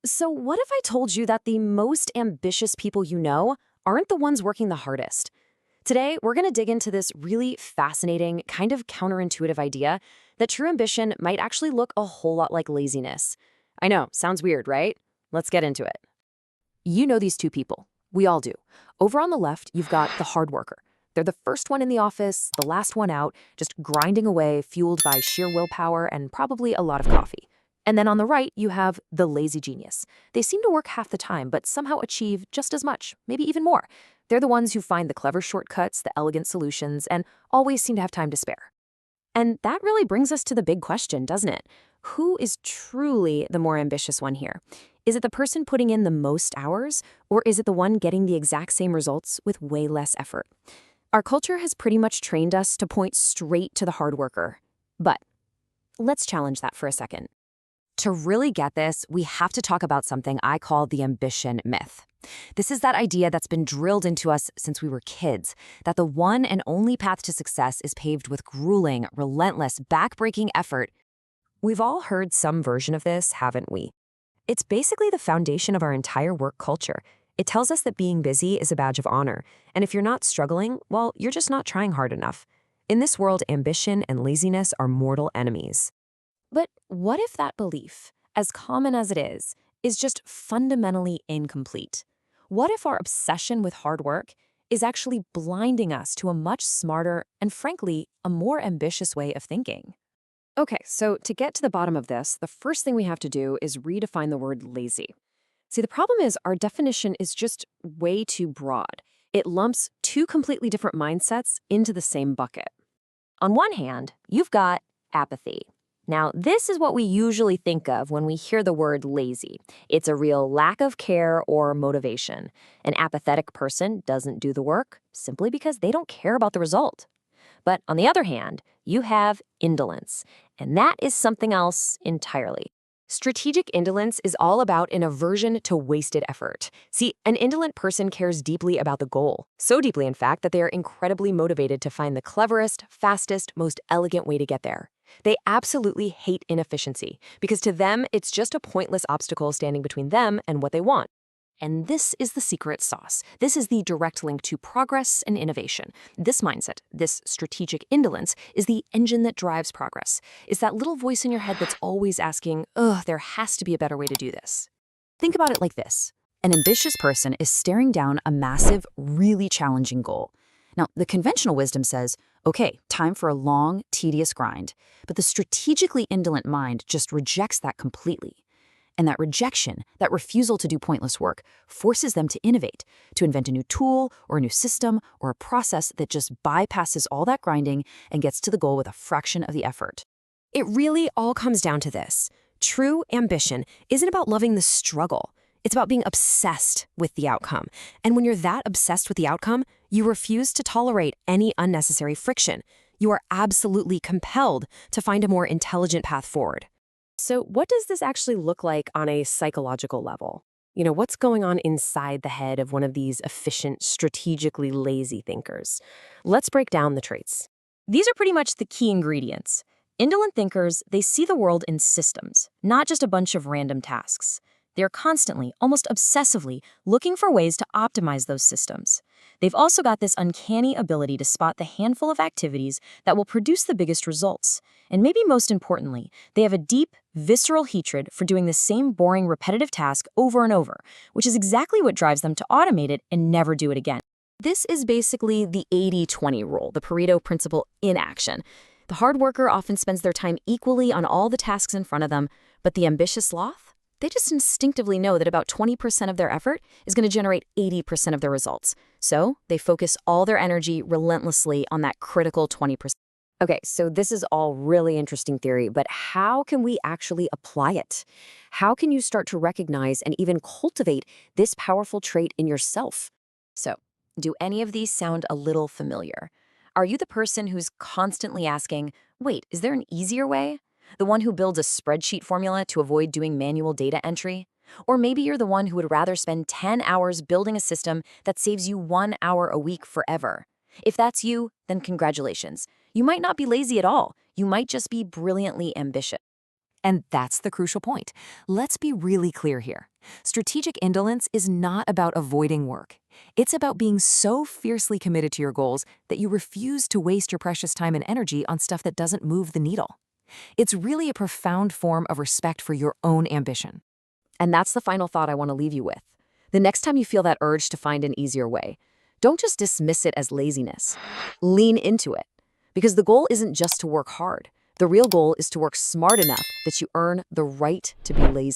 So, what if I told you that the most ambitious people you know aren't the ones working the hardest? Today, we're going to dig into this really fascinating, kind of counterintuitive idea that true ambition might actually look a whole lot like laziness. I know, sounds weird, right? Let's get into it. You know these two people. We all do. Over on the left, you've got the hard worker. They're the first one in the office, the last one out, just grinding away, fueled by sheer willpower and probably a lot of coffee. And then on the right, you have the lazy genius. They seem to work half the time, but somehow achieve just as much, maybe even more. They're the ones who find the clever shortcuts, the elegant solutions, and always seem to have time to spare. And that really brings us to the big question, doesn't it? Who is truly the more ambitious one here? Is it the person putting in the most hours, or is it the one getting the exact same results with way less effort? Our culture has pretty much trained us to point straight to the hard worker. But let's challenge that for a second. To really get this, we have to talk about something I call the ambition myth. This is that idea that's been drilled into us since we were kids, that the one and only path to success is paved with grueling, relentless, back-breaking effort. We've all heard some version of this, haven't we? It's basically the foundation of our entire work culture. It tells us that being busy is a badge of honor, and if you're not struggling, well, you're just not trying hard enough. In this world, ambition and laziness are mortal enemies. But what if that belief, as common as it is just fundamentally incomplete? What if our obsession with hard work is actually blinding us to a much smarter and, frankly, a more ambitious way of thinking? Okay, so to get to the bottom of this, the first thing we have to do is redefine the word lazy. See, the problem is our definition is just way too broad. It lumps two completely different mindsets into the same bucket. On one hand, you've got apathy. Now, this is what we usually think of when we hear the word lazy. It's a real lack of care or motivation. An apathetic person doesn't do the work simply because they don't care about the result. But on the other hand, you have indolence, and that is something else entirely. Strategic indolence is all about an aversion to wasted effort. See, an indolent person cares deeply about the goal. So deeply, in fact, that they are incredibly motivated to find the cleverest, fastest, most elegant way to get there. They absolutely hate inefficiency, because to them, it's just a pointless obstacle standing between them and what they want. And this is the secret sauce. This is the direct link to progress and innovation. This mindset, this strategic indolence, is the engine that drives progress. It's that little voice in your head that's always asking, there has to be a better way to do this. Think about it like this. An ambitious person is staring down a massive, really challenging goal. Now, the conventional wisdom says, okay, time for a long, tedious grind. But the strategically indolent mind just rejects that completely. And that rejection, that refusal to do pointless work, forces them to innovate, to invent a new tool or a new system or a process that just bypasses all that grinding and gets to the goal with a fraction of the effort. It really all comes down to this. True ambition isn't about loving the struggle. It's about being obsessed with the outcome. And when you're that obsessed with the outcome, you refuse to tolerate any unnecessary friction. You are absolutely compelled to find a more intelligent path forward. So what does this actually look like on a psychological level? What's going on inside the head of one of these efficient, strategically lazy thinkers? Let's break down the traits. These are pretty much the key ingredients. Indolent thinkers, they see the world in systems, not just a bunch of random tasks. They're constantly, almost obsessively, looking for ways to optimize those systems. They've also got this uncanny ability to spot the handful of activities that will produce the biggest results. And maybe most importantly, they have a deep, visceral hatred for doing the same boring, repetitive task over and over, which is exactly what drives them to automate it and never do it again. This is basically the 80-20 rule, the Pareto principle in action. The hard worker often spends their time equally on all the tasks in front of them, but the ambitious sloth? They just instinctively know that about 20% of their effort is going to generate 80% of their results. So they focus all their energy relentlessly on that critical 20%. Okay, so this is all really interesting theory, but how can we actually apply it? How can you start to recognize and even cultivate this powerful trait in yourself? So, do any of these sound a little familiar? Are you the person who's constantly asking, wait, is there an easier way? The one who builds a spreadsheet formula to avoid doing manual data entry? Or maybe you're the one who would rather spend 10 hours building a system that saves you 1 hour a week forever. If that's you, then congratulations. You might not be lazy at all. You might just be brilliantly ambitious. And that's the crucial point. Let's be really clear here. Strategic indolence is not about avoiding work. It's about being so fiercely committed to your goals that you refuse to waste your precious time and energy on stuff that doesn't move the needle. It's really a profound form of respect for your own ambition. And that's the final thought I want to leave you with. The next time you feel that urge to find an easier way, don't just dismiss it as laziness. Lean into it. Because the goal isn't just to work hard. The real goal is to work smart enough that you earn the right to be lazy.